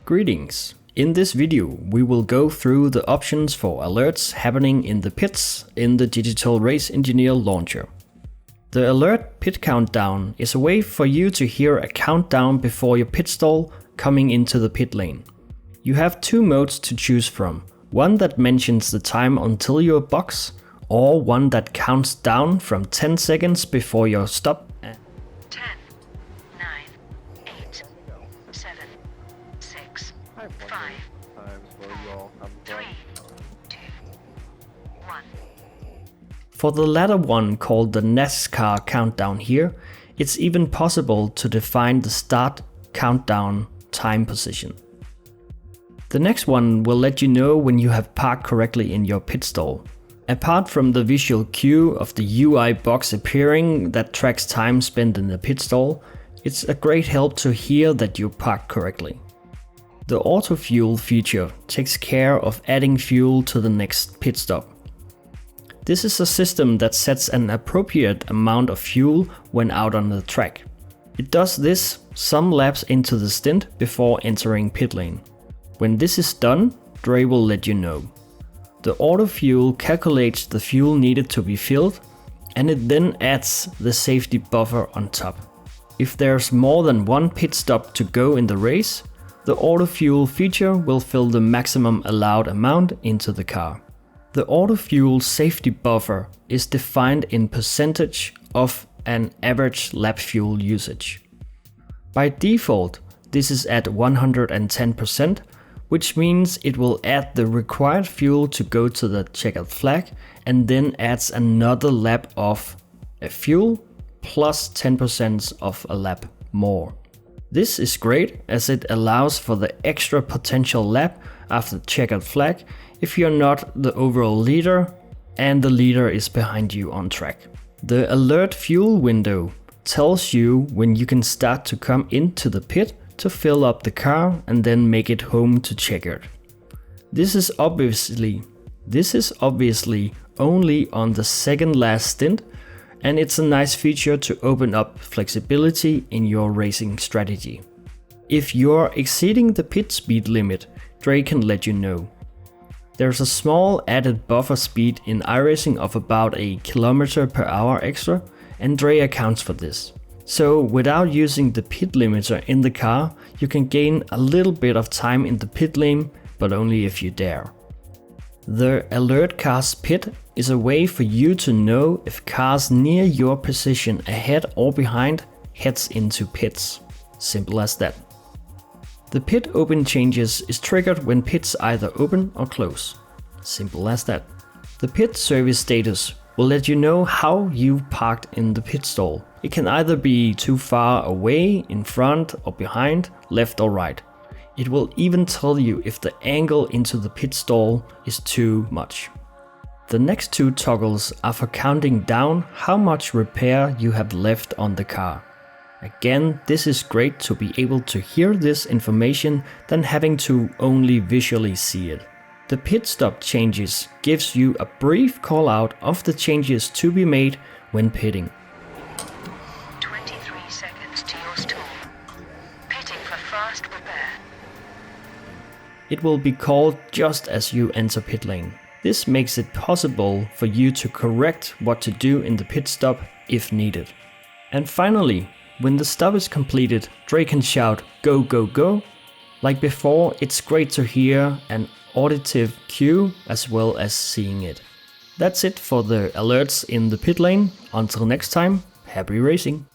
Greetings! In this video we will go through the options for alerts happening in the pits in the Digital Race Engineer Launcher. The alert pit countdown is a way for you to hear a countdown before your pit stall coming into the pit lane. You have two modes to choose from, one that mentions the time until your box, or one that counts down from 10 seconds before your stop. 10, 9, 8, 7, 6, 5, 3, 2, 1. For the latter one, called the NASCAR countdown here, it's even possible to define the start countdown time position. The next one will let you know when you have parked correctly in your pit stall. Apart from the visual cue of the UI box appearing that tracks time spent in the pit stall, it's a great help to hear that you parked correctly. The auto fuel feature takes care of adding fuel to the next pit stop. This is a system that sets an appropriate amount of fuel when out on the track. It does this some laps into the stint before entering pit lane. When this is done, DRE will let you know. The auto fuel calculates the fuel needed to be filled, and it then adds the safety buffer on top. If there's more than one pit stop to go in the race, the auto fuel feature will fill the maximum allowed amount into the car. The auto fuel safety buffer is defined in percentage of an average lap fuel usage. By default, this is at 110%, which means it will add the required fuel to go to the checkered flag and then adds another lap of a fuel plus 10% of a lap more. This is great as it allows for the extra potential lap after the checkered flag if you're not the overall leader and the leader is behind you on track. The alert fuel window tells you when you can start to come into the pit to fill up the car and then make it home to checkered. This is obviously only on the second last stint, and it's a nice feature to open up flexibility in your racing strategy. If you're exceeding the pit speed limit, DRE can let you know. There's a small added buffer speed in iRacing of about a km/h extra, and DRE accounts for this. So without using the pit limiter in the car, you can gain a little bit of time in the pit lane, but only if you dare. The alert cars pit is a way for you to know if cars near your position ahead or behind heads into pits. Simple as that. The pit open changes is triggered when pits either open or close. Simple as that. The pit service status will let you know how you've parked in the pit stall. It can either be too far away, in front or behind, left or right. It will even tell you if the angle into the pit stall is too much. The next two toggles are for counting down how much repair you have left on the car. Again, this is great to be able to hear this information than having to only visually see it. The pit stop changes gives you a brief call out of the changes to be made when pitting. 23 seconds to your stall. Pitting for fast repair. It will be called just as you enter pit lane. This makes it possible for you to correct what to do in the pit stop if needed. And finally, when the stop is completed, DRE can shout "Go, go, go!" Like before, it's great to hear an auditive cue as well as seeing it. That's it for the alerts in the pit lane. Until next time, happy racing!